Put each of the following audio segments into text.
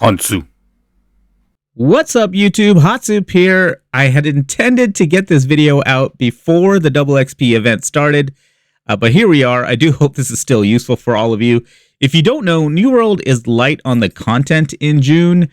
Hansu. What's up, YouTube? Hotsup here. I had intended to get this video out before the double XP event started, but here we are. I do hope this is still useful for all of you. If you don't know, New World is light on the content in June,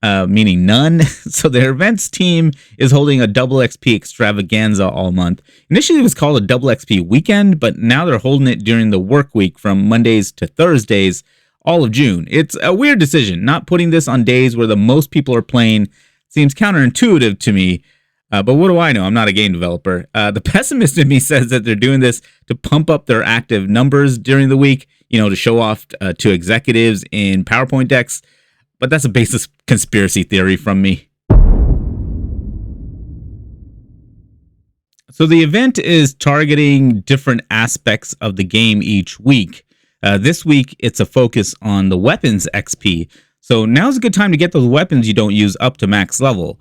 meaning none. So their events team is holding a double XP extravaganza all month. Initially, it was called a double XP weekend, but now they're holding it during the work week from Mondays to Thursdays, all of June. It's a weird decision. Not putting this on days where the most people are playing seems counterintuitive to me. But what do I know? I'm not a game developer. The pessimist in me says that they're doing this to pump up their active numbers during the week, to show off to executives in PowerPoint decks. But that's a baseless conspiracy theory from me. So the event is targeting different aspects of the game each week. This week, it's a focus on the weapons XP. So now's a good time to get those weapons you don't use up to max level.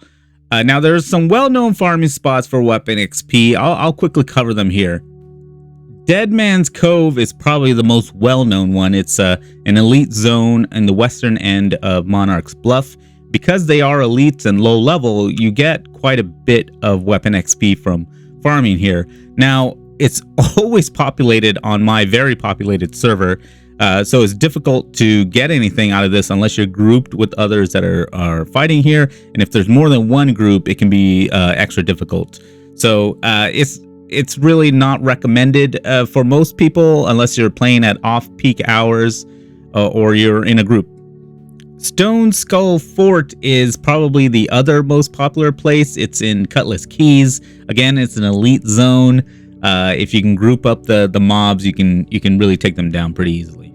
Now, there's some well-known farming spots for weapon XP. I'll quickly cover them here. Dead Man's Cove is probably the most well-known one. It's an elite zone in the western end of Monarch's Bluff. Because they are elites and low level, you get quite a bit of weapon XP from farming here. Now, it's always populated on my very populated server, so it's difficult to get anything out of this unless you're grouped with others that are fighting here. And if there's more than one group, it can be extra difficult. So it's really not recommended for most people unless you're playing at off-peak hours or you're in a group. Stone Skull Fort is probably the other most popular place. It's in Cutlass Keys. Again, it's an elite zone. If you can group up the mobs, you can really take them down pretty easily.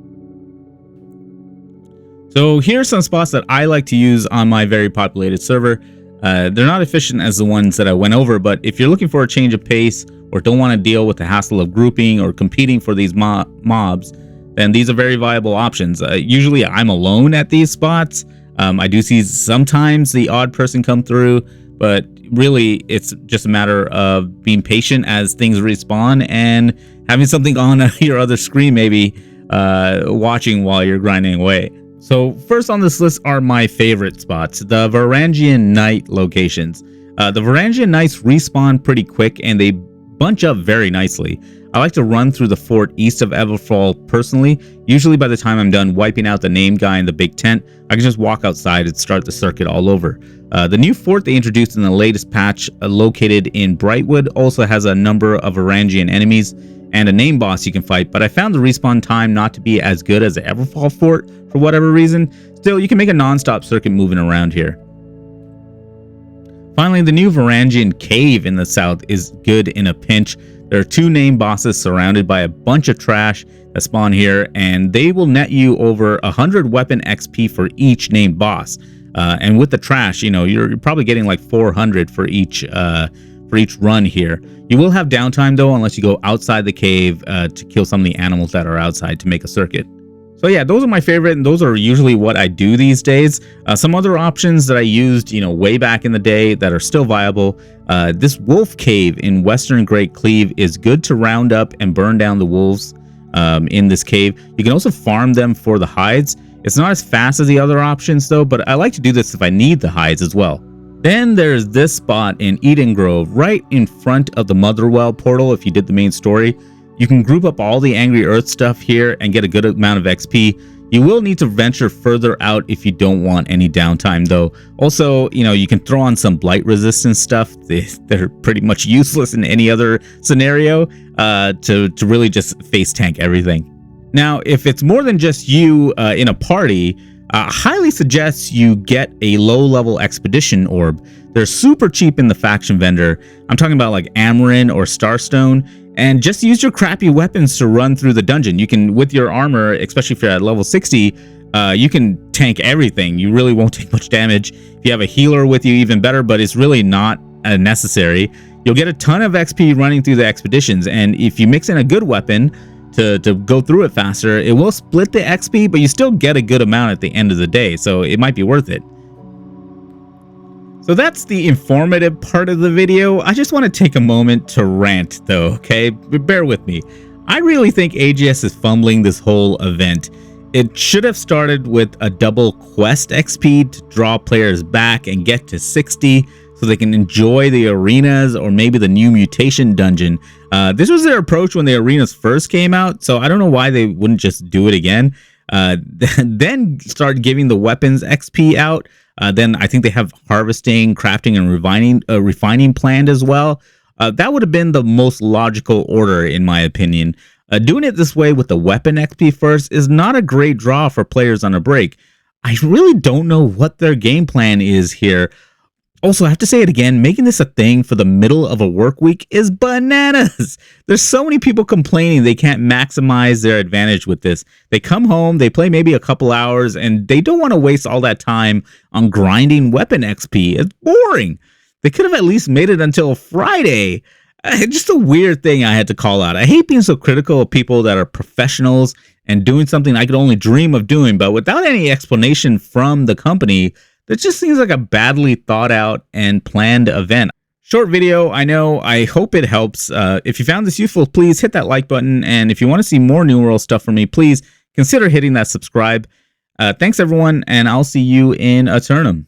So here are some spots that I like to use on my very populated server. They're not efficient as the ones that I went over, but if you're looking for a change of pace or don't want to deal with the hassle of grouping or competing for these mobs, then these are very viable options. Usually I'm alone at these spots. I do see sometimes the odd person come through, but really it's just a matter of being patient as things respawn and having something on your other screen, maybe watching while you're grinding away. So first on this list are my favorite spots, the Varangian Knight locations. The Varangian Knights respawn pretty quick and they bunch up very nicely. I like to run through the fort east of Everfall personally. Usually by the time I'm done wiping out the name guy in the big tent, I can just walk outside and start the circuit all over. The new fort they introduced in the latest patch, located in Brightwood, also has a number of Varangian enemies and a name boss you can fight, but I found the respawn time not to be as good as the Everfall fort for whatever reason. Still, you can make a non-stop circuit moving around here. Finally, the new Varangian Cave in the south is good in a pinch. There are two name bosses surrounded by a bunch of trash that spawn here, and they will net you over 100 weapon XP for each named boss. And with the trash, you're probably getting like 400 for each run here. You will have downtime though, unless you go outside the cave to kill some of the animals that are outside to make a circuit. So yeah, those are my favorite, and those are usually what I do these days. Some other options that I used, way back in the day that are still viable. This wolf cave in western Great Cleave is good to round up and burn down the wolves in this cave. You can also farm them for the hides. It's not as fast as the other options though, but I like to do this if I need the hides as well. Then there's this spot in Eden Grove, right in front of the Motherwell portal. If you did the main story, you can group up all the Angry Earth stuff here and get a good amount of XP. You will need to venture further out if you don't want any downtime though. Also, you can throw on some blight resistance stuff. They're pretty much useless in any other scenario to really just face tank everything. Now, if it's more than just you in a party, I highly suggest you get a low-level expedition orb. They're super cheap in the faction vendor. I'm talking about like Amarin or Starstone. And just use your crappy weapons to run through the dungeon. You can, with your armor, especially if you're at level 60, you can tank everything. You really won't take much damage. If you have a healer with you, even better, but it's really not necessary. You'll get a ton of XP running through the expeditions. And if you mix in a good weapon to go through it faster, it will split the XP, but you still get a good amount at the end of the day. So it might be worth it. So that's the informative part of the video. I just want to take a moment to rant though, okay? Bear with me. I really think AGS is fumbling this whole event. It should have started with a double quest XP to draw players back and get to 60 so they can enjoy the arenas or maybe the new mutation dungeon. This was their approach when the arenas first came out, so I don't know why they wouldn't just do it again. Then start giving the weapons XP out. Then I think they have harvesting, crafting, and refining planned as well. That would have been the most logical order, in my opinion. Doing it this way with the weapon XP first is not a great draw for players on a break. I really don't know what their game plan is here. Also, I have to say it again, making this a thing for the middle of a work week is bananas. There's so many people complaining they can't maximize their advantage with this. They come home, they play maybe a couple hours, and they don't want to waste all that time on grinding weapon XP. It's boring. They could have at least made it until Friday. Just a weird thing I had to call out. I hate being so critical of people that are professionals and doing something I could only dream of doing, but without any explanation from the company, that just seems like a badly thought out and planned event. Short video, I know. I hope it helps. If you found this useful, please hit that like button. And if you want to see more New World stuff from me, please consider hitting that subscribe. Thanks, everyone, and I'll see you in Eternum.